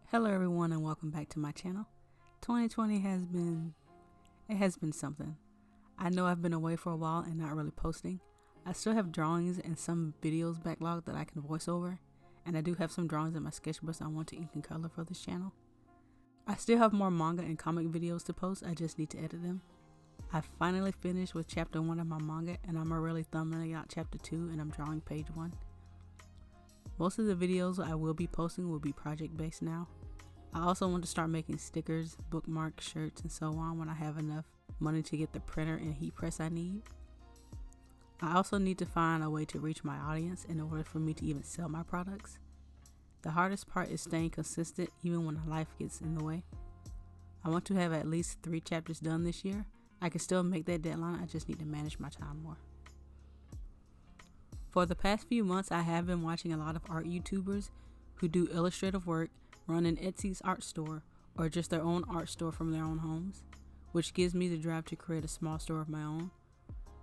Hello everyone and welcome back to my channel. 2020 has been something. I know I've been away for a while and not really posting. I still have drawings and some videos backlogged that I can voice over, and I do have some drawings in my sketchbooks I want to ink in color for this channel. I still have more manga and comic videos to post, I just need to edit them. I finally finished with chapter 1 of my manga, and I'm already thumbnailing out chapter 2 and I'm drawing page 1. Most of the videos I will be posting will be project based now. I also want to start making stickers, bookmarks, shirts, and so on when I have enough money to get the printer and heat press I need. I also need to find a way to reach my audience in order for me to even sell my products. The hardest part is staying consistent even when life gets in the way. I want to have at least 3 chapters done this year. I can still make that deadline, I just need to manage my time more. For the past few months, I have been watching a lot of art YouTubers who do illustrative work, run an Etsy's art store, or just their own art store from their own homes, which gives me the drive to create a small store of my own.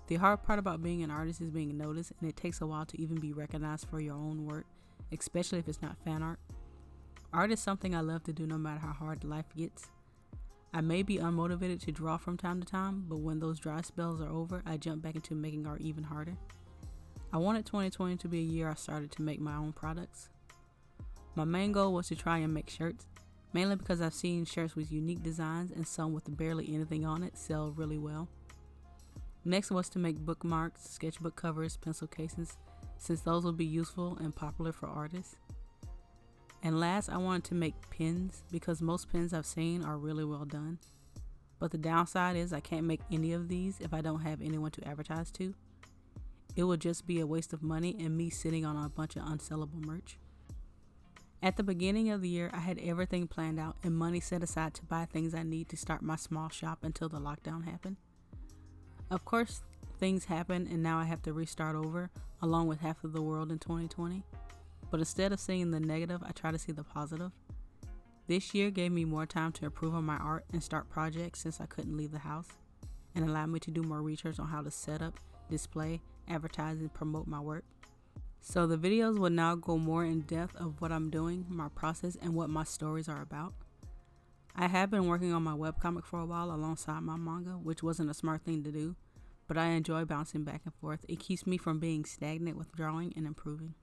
The hard part about being an artist is being noticed, and it takes a while to even be recognized for your own work, especially if it's not fan art. Art is something I love to do no matter how hard life gets. I may be unmotivated to draw from time to time, but when those dry spells are over, I jump back into making art even harder. I wanted 2020 to be a year I started to make my own products. My main goal was to try and make shirts, mainly because I've seen shirts with unique designs and some with barely anything on it sell really well. Next was to make bookmarks, sketchbook covers, pencil cases, since those will be useful and popular for artists. And last, I wanted to make pins, because most pins I've seen are really well done. But the downside is I can't make any of these if I don't have anyone to advertise to. It would just be a waste of money and me sitting on a bunch of unsellable merch. At the beginning of the year, I had everything planned out and money set aside to buy things I need to start my small shop until the lockdown happened. Of course, things happened and now I have to restart over, along with half of the world in 2020. But instead of seeing the negative, I try to see the positive. This year gave me more time to improve on my art and start projects since I couldn't leave the house, and allowed me to do more research on how to set up, display, advertise, and promote my work. So the videos will now go more in depth of what I'm doing, my process, and what my stories are about. I have been working on my webcomic for a while alongside my manga, which wasn't a smart thing to do, but I enjoy bouncing back and forth. It keeps me from being stagnant with drawing and improving.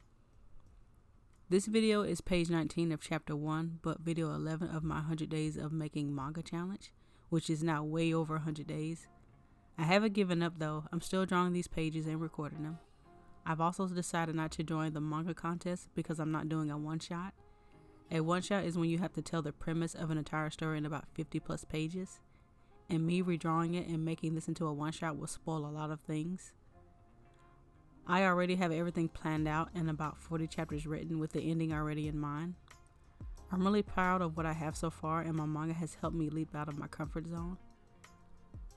This video is page 19 of chapter 1, but video 11 of my 100 days of making manga challenge, which is now way over 100 days. I haven't given up though, I'm still drawing these pages and recording them. I've also decided not to join the manga contest because I'm not doing a one-shot. A one-shot is when you have to tell the premise of an entire story in about 50 plus pages, and me redrawing it and making this into a one-shot will spoil a lot of things. I already have everything planned out and about 40 chapters written with the ending already in mind. I'm really proud of what I have so far, and my manga has helped me leap out of my comfort zone.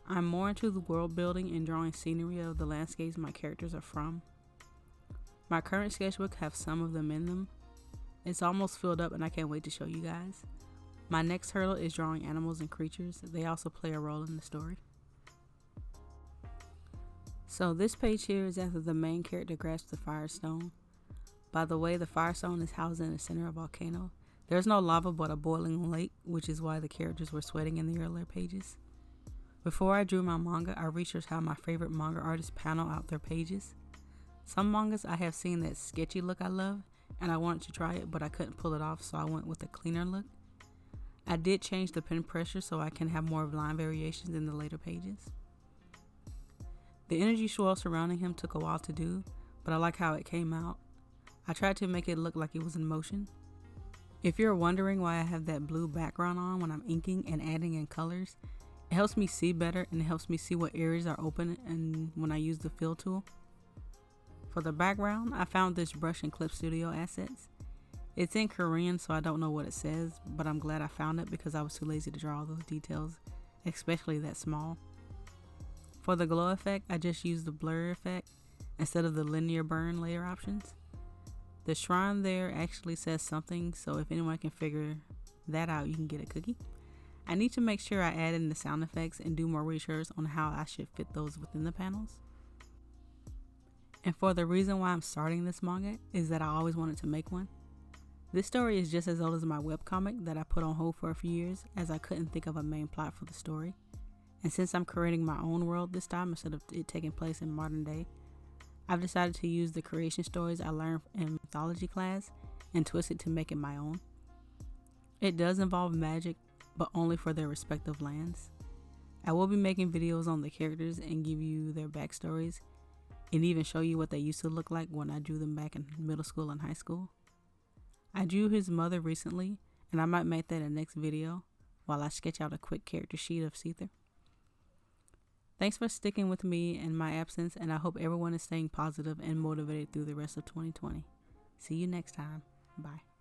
I'm more into the world building and drawing scenery of the landscapes my characters are from. My current sketchbook have some of them in them. It's almost filled up and I can't wait to show you guys. My next hurdle is drawing animals and creatures. They also play a role in the story. So this page here is after the main character grasps the firestone. By the way, the firestone is housed in the center of a volcano. There's no lava but a boiling lake, which is why the characters were sweating in the earlier pages. Before I drew my manga, I researched how my favorite manga artists panel out their pages. Some mangas I have seen that sketchy look I love, and I wanted to try it, but I couldn't pull it off, so I went with a cleaner look. I did change the pen pressure so I can have more line variations in the later pages. The energy swirl surrounding him took a while to do, but I like how it came out. I tried to make it look like it was in motion. If you're wondering why I have that blue background on when I'm inking and adding in colors, it helps me see better and it helps me see what areas are open and when I use the fill tool. For the background, I found this brush in Clip Studio Assets. It's in Korean, so I don't know what it says, but I'm glad I found it because I was too lazy to draw all those details, especially that small. For the glow effect, I just used the blur effect instead of the linear burn layer options. The shrine there actually says something, so if anyone can figure that out, you can get a cookie. I need to make sure I add in the sound effects and do more research on how I should fit those within the panels. And for the reason why I'm starting this manga is that I always wanted to make one. This story is just as old as my webcomic that I put on hold for a few years as I couldn't think of a main plot for the story. And since I'm creating my own world this time instead of it taking place in modern day, I've decided to use the creation stories I learned in mythology class and twist it to make it my own. It does involve magic, but only for their respective lands. I will be making videos on the characters and give you their backstories, and even show you what they used to look like when I drew them back in middle school and high school. I drew his mother recently, and I might make that a next video while I sketch out a quick character sheet of Seether. Thanks for sticking with me in my absence, and I hope everyone is staying positive and motivated through the rest of 2020. See you next time. Bye.